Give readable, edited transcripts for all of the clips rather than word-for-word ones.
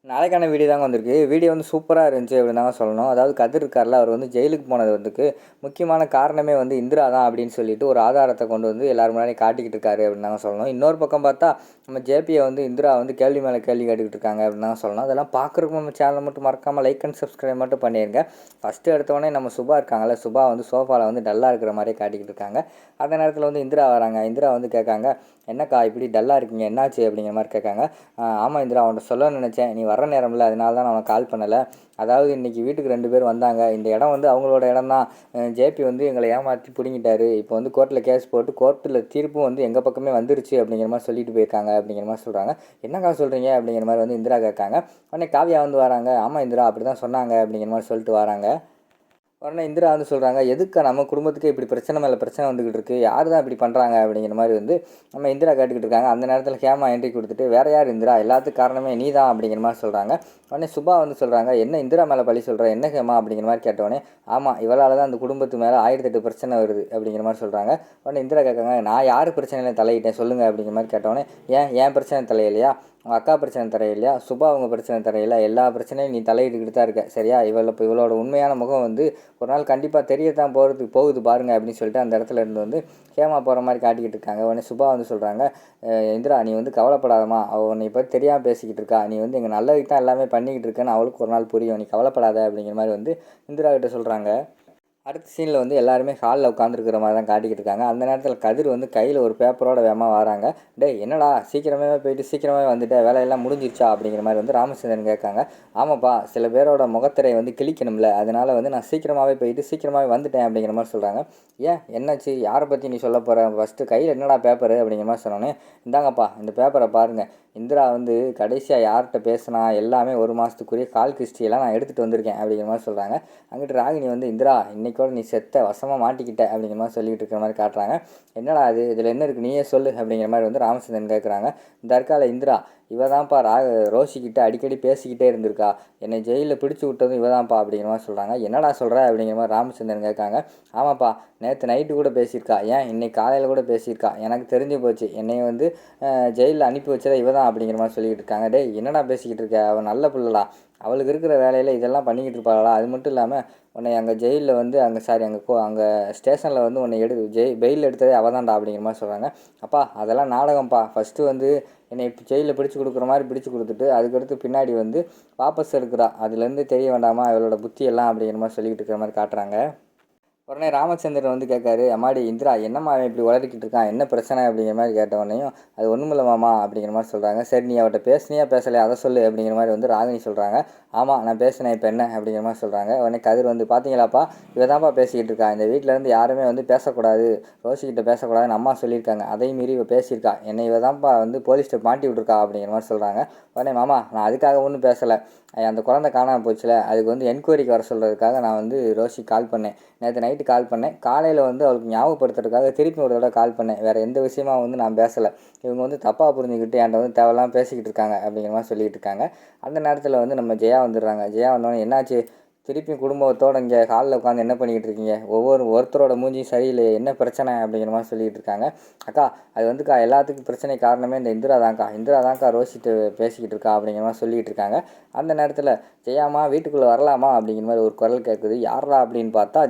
நாளைக்கான வீடியோ தாங்க வந்திருக்கு. வீடியோ வந்து சூப்பரா இருந்துச்சு அப்படின்னு தாங்க சொல்லணும். அதாவது கதிர் இருக்கார்ல, அவர் வந்து ஜெயிலுக்கு போனதுக்கு முக்கியமான காரணமே வந்து இந்திரா தான் அப்படின்னு சொல்லிட்டு ஒரு ஆதாரத்த கொண்டு வந்து எல்லார் முன்னாடியும் காட்டிக்கிட்டு இருக்காரு அப்படின்னு தாங்க சொல்லணும். இன்னொரு பக்கம் பார்த்தா நம்ம ஜேபியை வந்து இந்திரா வந்து கேள்வி மேலே கேள்வி கேட்டுக்கிட்டு இருக்காங்க அப்படின்னு தாங்க சொல்லணும். அதெல்லாம் பார்க்குறதுக்கு நம்ம சேனலை மட்டும் மறக்காமல் லைக் அண்ட் சப்ஸ்கிரைப் மட்டும் பண்ணிடுங்க. ஃபஸ்ட்டு எடுத்தோடனே நம்ம சுபா இருக்காங்கல்ல, சுபா வந்து சோஃபாவில் வந்து டல்லாக இருக்கிற மாதிரியே காட்டிக்கிட்டு இருக்காங்க. அந்த நேரத்தில் வந்து இந்திரா வராங்க. இந்திரா வந்து கேட்காங்க, என்னக்கா இப்படி டல்லாக இருக்கீங்க, என்னாச்சு அப்படிங்கிற மாதிரி கேட்காங்க. ஆமாம் இந்திரா, அவன்கிட்ட சொல்ல நினச்சேன், நீ வர நேரம்ல, அதனால தான் நான் அவனை கால் பண்ணலை. அதாவது இன்றைக்கி வீட்டுக்கு 2 பேர் வந்தாங்க. இந்த இடம் வந்து அவங்களோட இடம் தான். ஜேபி வந்து எங்களை ஏமாற்றி பிடுங்கிட்டாரு. இப்போ வந்து கோர்ட்டில் கேஸ் போட்டு கோர்ட்டில் தீர்ப்பும் வந்து எங்கள் பக்கமே வந்துருச்சு அப்படிங்கிற மாதிரி சொல்லிட்டு போயிருக்காங்க அப்படிங்கிற மாதிரி சொல்கிறாங்க. என்னக்கா சொல்கிறீங்க அப்படிங்கிற மாதிரி வந்து இந்திரா கேட்காங்க. உடனே காவியா வந்து வராங்க. ஆமாம் இந்திரா, அப்படி தான் சொன்னாங்க அப்படிங்கிற மாதிரி சொல்லிட்டு வராங்க. உடனே இந்திரா வந்து சொல்கிறாங்க, எதுக்கு நம்ம குடும்பத்துக்கு இப்படி பிரச்சனை மேலே பிரச்சனை வந்துக்கிட்டு இருக்குது, யார் தான் இப்படி பண்ணுறாங்க அப்படிங்கிற மாதிரி வந்து நம்ம இந்திரா கேட்டுக்கிட்டு இருக்காங்க. அந்த நேரத்தில் ஹேமா என்ட்ரி கொடுத்துட்டு, வேறு யார் இந்திரா, எல்லாத்துக்கும் காரணமே நீ தான் அப்படிங்கிற மாதிரி சொல்கிறாங்க. உடனே சுபா வந்து சொல்கிறாங்க, என்ன இந்திரா மேலே பழி சொல்கிற, என்ன ஹேமா அப்படிங்கிற மாதிரி கேட்டவுடனே, ஆமாம் இவளால் தான் அந்த குடும்பத்து மேலே 1008 பிரச்சனை வருது அப்படிங்கிற மாதிரி சொல்கிறாங்க. உடனே இந்திரா கேட்காங்க, நான் யார் பிரச்சனையில தலையிட்டேன் சொல்லுங்கள் அப்படிங்கிற மாதிரி கேட்டவுடனே, ஏன் பிரச்சனை தலையிலையா, உங்கள் அக்கா பிரச்சனை தரையிலையா, சுபா அவங்க பிரச்சனை தரையில, எல்லா பிரச்சனையும் நீ தலையிட்டுக்கிட்டு தான் இருக்க சரியா, இப்போ இவளோட உண்மையான முகம் வந்து ஒரு நாள் கண்டிப்பாக தெரியத்தான் போகுது பாருங்க அப்படின்னு சொல்லிட்டு அந்த இடத்துல இருந்து வந்து ஹேமா போகிற மாதிரி காட்டிக்கிட்டு இருக்காங்க. உடனே சுபா வந்து சொல்கிறாங்க, இந்திரா நீ வந்து கவலைப்படாதமா, அவள் உன்னை பற்றி தெரியாமல் பேசிக்கிட்டு இருக்கா, நீ வந்து எங்கள் நல்லதுக்கு தான் எல்லாமே பண்ணிக்கிட்டு இருக்கேன்னு அவளுக்கு ஒரு நாள் புரியும், நீ கவலைப்படாத அப்படிங்கிற மாதிரி வந்து இந்திரா கிட்ட சொல்கிறாங்க. அடுத்த சீனில் வந்து எல்லாருமே ஹாலில் உட்காந்துருக்கிற மாதிரி தான் காட்டிக்கிட்டு இருக்காங்க. அந்த நேரத்தில் கதிர் வந்து கையில் ஒரு பேப்பரோட வேகமாக வராங்க. டேய் என்னடா சீக்கிரமே போயிட்டு சீக்கிரமே வந்துட்டேன், வேலையெல்லாம் முடிஞ்சிருச்சா அப்படிங்கிற மாதிரி வந்து ராமச்சந்திரன் கேட்காங்க. ஆமாப்பா, சில பேரோட முகத்திரை வந்து கிழிக்கணும்ல, அதனால் வந்து நான் சீக்கிரமாகவே போயிட்டு சீக்கிரமாகவே வந்துட்டேன் அப்படிங்கிற மாதிரி சொல்கிறாங்க. ஏன் என்னாச்சு, யாரை பற்றி நீ சொல்ல போகிற, ஃபஸ்ட்டு கையில் என்னடா பேப்பரு அப்படிங்கிற மாதிரி சொன்னோன்னே, இந்தாங்கப்பா இந்த பேப்பரை பாருங்கள், இந்திரா வந்து கடைசியாக யார்கிட்ட பேசினா எல்லாமே ஒரு மாதத்துக்குரிய கால் கிஸ்ட்ரியெல்லாம் நான் எடுத்துகிட்டு வந்திருக்கேன் அப்படிங்கிற மாதிரி சொல்கிறாங்க. அங்கிட்டு ராகினி வந்து, இந்திரா இன்னைக்கோட நீ செத்த, வசமாக மாட்டிக்கிட்ட அப்படிங்கிற மாதிரி சொல்லிகிட்டு இருக்கிற மாதிரி காட்டுறாங்க. என்னடா அது, இதில் என்ன இருக்குது நீயே சொல்லு அப்படிங்கிற மாதிரி வந்து ராமச்சந்திரன் கேட்குறாங்க. இந்த இருக்கால இந்திரா, இவ தான்ப்பா ரோஷிக்கிட்ட அடிக்கடி பேசிக்கிட்டே இருந்திருக்கா, என்னை ஜெயிலில் பிடிச்சி விட்டதும் இவ தான்ப்பா அப்படிங்கிற மாதிரி சொல்கிறாங்க. என்னடா சொல்கிற அப்படிங்கிற மாதிரி ராமச்சந்திரன் கேட்காங்க. ஆமாப்பா, நேற்று நைட்டு கூட பேசியிருக்கா, ஏன் இன்னைக்கு காலையில் கூட பேசியிருக்கா, எனக்கு தெரிஞ்சு போச்சு, என்னை வந்து ஜெயிலில் அனுப்பி வச்சதா இவ தான் அப்படிங்கிற மாதிரி சொல்லிக்கிட்டு இருக்காங்க. டேய் என்னடா பேசிக்கிட்டு இருக்க, அவள் நல்ல பிள்ளைடா, அவளுக்கு இருக்கிற வேலையில் இதெல்லாம் பண்ணிக்கிட்டு இருப்பாளா, அது மட்டும் இல்லாமல் உன்னை அங்கே ஜெயிலில் வந்து அங்கே ஸ்டேஷனில் வந்து உன்னை பெயில் எடுத்ததே அவள் தான்டா அப்படிங்கிற மாதிரி சொல்கிறாங்க. அப்பா அதெல்லாம் நாடகம்ப்பா, ஃபஸ்ட்டு வந்து என்னை ஜெயிலில் பிடிச்சி கொடுக்குற மாதிரி பிடிச்சி கொடுத்துட்டு அதுக்கடுத்து பின்னாடி வந்து வாபஸ் எடுக்கிறா, அதுலேருந்து தெரிய வேண்டாமா அவளோட புத்தியெல்லாம் அப்படிங்கிற மாதிரி சொல்லிக்கிட்டு இருக்கிற மாதிரி காட்டுறாங்க. உடனே ராமச்சந்திரன் வந்து கேட்காரு, அம்மாடி இந்திரா என்னம்மா அவன் இப்படி உளறிக்கிட்டு இருக்கான், என்ன பிரச்சனை அப்படிங்கிற மாதிரி கேட்டவொடனையும், அது ஒன்றுமில்லமாமா அப்படிங்கிற மாதிரி சொல்கிறாங்க. சரி நீ அவட்ட பேசுனியா பேசலையா அதை சொல்லு அப்படிங்கிற மாதிரி வந்து ராகினி சொல்கிறாங்க. ஆமாம் நான் பேசினேன், இப்போ என்ன அப்படிங்கிற மாதிரி சொல்கிறாங்க. உடனே கதிர் வந்து, பார்த்தீங்களாப்பா இவ தான்ப்பா பேசிக்கிட்டு இருக்கா, இந்த வீட்டிலேருந்து யாருமே வந்து பேசக்கூடாது, ரோஷிக்கிட்ட பேசக்கூடாதுன்னு அம்மா சொல்லியிருக்காங்க, அதையும் மீறி இவ பேசியிருக்கா, என்னை இவ தான்ப்பா வந்து போலீஸ்கிட்ட மாட்டி விட்ருக்கா அப்படிங்கிற மாதிரி சொல்கிறாங்க. உடனே மாமா நான் அதுக்காக ஒன்றும் பேசலை, அந்த குழந்தை காணாமல் போச்சுல, அதுக்கு வந்து என்கொயரிக்கு வர சொல்கிறதுக்காக நான் வந்து ரோஷி கால் பண்ணேன், நேற்று நைட்டு கால் பண்ணேன், காலையில் வந்து அவளுக்கு ஞாபகப்படுத்துறதுக்காக திருப்பி ஒரு தடவை கால் பண்ணேன், வேறு எந்த விஷயமா வந்து நான் பேசலை, இவங்க வந்து தப்பாக புரிஞ்சுக்கிட்டு என்கிட்ட வந்து தேவையில்லாமல் பேசிக்கிட்டு இருக்காங்க அப்படிங்கிற மாதிரி சொல்லிகிட்டு இருக்காங்க. அந்த நேரத்தில் வந்து நம்ம ஜெயா வந்துடுறாங்க. ஜெயா வந்தோடனே, என்னாச்சு திருப்பியும் குடும்பத்தோடு இங்கே ஹாலில் உட்காந்து என்ன பண்ணிக்கிட்டு இருக்கீங்க, ஒருத்தரோட மூஞ்சியும் சரியில்லையே, என்ன பிரச்சனை அப்படிங்கிற மாதிரி சொல்லிகிட்டு இருக்காங்க. அக்கா அது வந்துக்கா எல்லாத்துக்கும் பிரச்சனை காரணமே இந்த இந்திரா தான்க்கா ரோஷிட்டு பேசிக்கிட்டு இருக்கா அப்படிங்கிற மாதிரி சொல்லிகிட்டு இருக்காங்க. அந்த நேரத்தில் ஜெயாமா வீட்டுக்குள்ளே வரலாமா அப்படிங்கிற மாதிரி ஒரு குரல் கேட்குது. யாரா அப்படின்னு பார்த்தா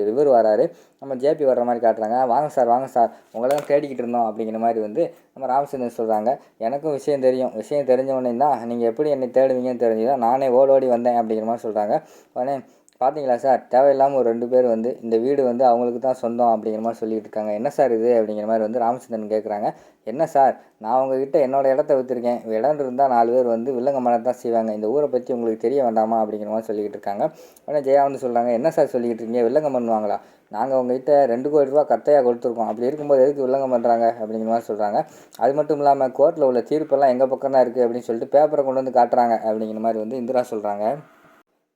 இவர் வராரு, நம்ம ஜேபி வர்ற மாதிரி காட்டுறாங்க. வாங்க சார் உங்களை தான் தேடிக்கிட்டு இருந்தோம் அப்படிங்கிற மாதிரி வந்து நம்ம ராமச்சந்திரன் சொல்கிறாங்க. எனக்கும் விஷயம் தெரியும், விஷயம் தெரிஞ்சவொடனே தான் நீங்கள் எப்படி என்னை தேடுவீங்கன்னு தெரிஞ்சு தான் நானே ஓடோடி வந்தேன் அப்படிங்கிற மாதிரி சொல்கிறாங்க. உடனே பார்த்தீங்களா சார், தேவையில்லாமல் ஒரு 2 பேர் வந்து இந்த வீடு வந்து அவங்களுக்கு தான் சொந்தம் அப்படிங்கிற மாதிரி சொல்லிகிட்டு இருக்காங்க. என்ன சார் இது அப்படிங்கிற மாதிரி வந்து ராமச்சந்திரன் கேட்குறாங்க. என்ன சார், நான் உங்ககிட்ட என்னோடய இடத்த விற்றுருக்கேன், இடம் இருந்தால் 4 பேர் வந்து வில்லங்க மனம் தான் செய்வாங்க, இந்த ஊரை பற்றி உங்களுக்கு தெரிய வேண்டாமா அப்படிங்கிற மாதிரி சொல்லிக்கிட்டு இருக்காங்க. உடனே ஜெயா வந்து சொல்கிறாங்க, என்ன சார் சொல்லிக்கிட்டு இருக்கீங்க, வில்லங்கம் பண்ணுவாங்களா, நாங்கள் உங்ககிட்ட 2 கோடி ரூபா கத்தையாக கொடுத்துருக்கோம், அப்படி இருக்கும்போது எதுக்கு வில்லங்கம் பண்ணுறாங்க அப்படிங்கிற மாதிரி சொல்கிறாங்க. அது மட்டும் இல்லாமல் கோர்ட்டில் உள்ள தீர்ப்பெல்லாம் எங்கள் பக்கம் தான் இருக்குது அப்படின்னு சொல்லிட்டு பேப்பரை கொண்டு வந்து காட்டுறாங்க அப்படிங்கிற மாதிரி வந்து இந்திரா சொல்கிறாங்க.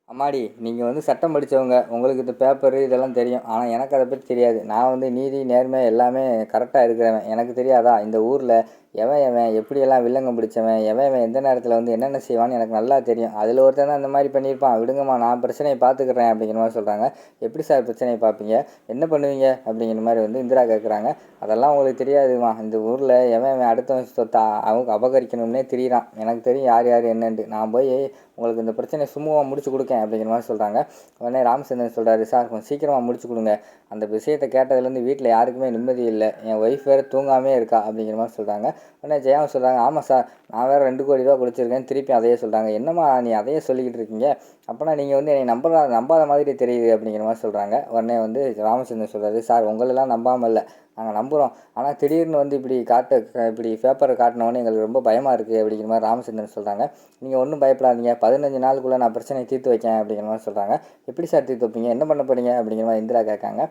அம்மாடி நீங்கள் வந்து சட்டம் படித்தவங்க, உங்களுக்கு இந்த பேப்பரு இதெல்லாம் தெரியும், ஆனால் எனக்கு அதை பற்றி தெரியாது, நான் வந்து நீதி நேர்மை எல்லாமே கரெக்டாக இருக்கிறவன், எனக்கு தெரியாதா இந்த ஊரில் எவன் எவன் எப்படியெல்லாம் வில்லங்கம் பிடிச்சவன், எவன் எந்த நேரத்தில் வந்து என்னென்ன செய்வான்னு எனக்கு நல்லா தெரியும். அதில் ஒருத்தன் தான் இந்த மாதிரி பண்ணியிருப்பான். விடுங்கம்மா, நான் பிரச்சனையை பார்த்துக்கிறேன் அப்படிங்கிற மாதிரி சொல்கிறாங்க. எப்படி சார் பிரச்சனையை பார்ப்பீங்க, என்ன பண்ணுவீங்க அப்படிங்கிற மாதிரி வந்து இந்திரா கேட்குறாங்க. அதெல்லாம் உங்களுக்கு தெரியாதுமா, இந்த ஊரில் எவன் அடுத்தவன் சொத்தை அவங்க அபகரிக்கணும்னே திரியிறான். எனக்கு தெரியும் யார் யார் என்னன்ட்டு. நான் போய் உங்களுக்கு இந்த பிரச்சனையை சுமூகமாக முடிச்சு கொடுக்கேன் அப்படிங்கிற மாதிரி சொல்கிறாங்க. உடனே ராமச்சந்திரன் சொல்கிறாரு, சார் கொஞ்சம் சீக்கிரமாக முடிச்சு கொடுங்க. அந்த விஷயத்தை கேட்டதுலேருந்து வீட்டில் யாருக்குமே நிம்மதி இல்லை. என் ஒய்ஃப் வேறு தூங்காமே இருக்கா அப்படிங்கிற மாதிரி சொல்கிறாங்க. உடனே ஜெயாவும் சொல்கிறாங்க, ஆமாம் சார், நான் வேறு 2 கோடி ரூபா கொடுத்துருக்கேன். திருப்பி அதையே சொல்கிறாங்க. என்னம்மா நீ அதையே சொல்லிக்கிட்டு இருக்கீங்க, அப்போனா நீங்கள் வந்து என்னை நம்பாத மாதிரி தெரியுது அப்படிங்கிற மாதிரி சொல்கிறாங்க. உடனே வந்து ராமச்சந்திரன் சொல்கிறாரு, சார் உங்களெல்லாம் நம்பாமல் இல்லை, நாங்கள் நம்புகிறோம். ஆனால் திடீர்னு வந்து இப்படி பேப்பரை காட்டினோன்னே எங்களுக்கு ரொம்ப பயமாக இருக்குது அப்படிங்கிற மாதிரி ராமச்சந்திரன் சொல்கிறாங்க. நீங்கள் ஒன்றும் பயப்படாதீங்க, 15 நாளுக்குள்ளே நான் பிரச்சனையை தீர்த்து வைக்கேன் அப்படிங்கிற மாதிரி சொல்கிறாங்க. எப்படி சார் தீர்த்து வைப்பீங்க, என்ன பண்ண போகிறீங்க அப்படிங்கிற மாதிரி இந்திரா கேட்காங்க.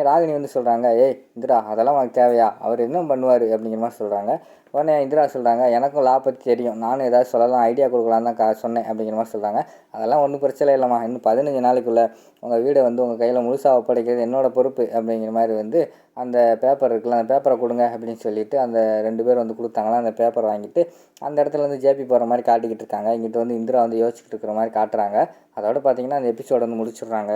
ராகினி வந்து சொல்கிறாங்க, ஏய் இந்திரா, அதெல்லாம் உனக்கு தேவையா, அவர் என்ன பண்ணுவார் அப்படிங்கிற மாதிரி சொல்கிறாங்க. உடனே இந்திரா சொல்கிறாங்க, எனக்கும் லா பற்றி தெரியும், நானும் ஏதாவது சொல்லலாம், ஐடியா கொடுக்கலான்னு தான் சொன்னேன் அப்படிங்கிற மாதிரி சொல்கிறாங்க. அதெல்லாம் ஒன்றும் பிரச்சனை இல்லைம்மா, இன்னும் 15 நாளுக்குள்ளே உங்கள் வீடை வந்து உங்கள் கையில் முழுசாக ஒப்படைக்கிறது என்னோட பொறுப்பு அப்படிங்கிற மாதிரி வந்து அந்த பேப்பர் இருக்குல்ல, அந்த பேப்பரை கொடுங்க அப்படின்னு சொல்லிட்டு அந்த 2 பேர் வந்து கொடுத்தாங்களா. அந்த பேப்பரை வாங்கிட்டு அந்த இடத்துல வந்து ஜேபி போகிற மாதிரி காட்டிக்கிட்டு இருக்காங்க. இங்கிட்ட வந்து இந்திரா வந்து யோசிச்சுட்டு இருக்கிற மாதிரி காட்டுறாங்க. அதோட பார்த்தீங்கன்னா அந்த எபிசோட வந்து முடிச்சிடுறாங்க.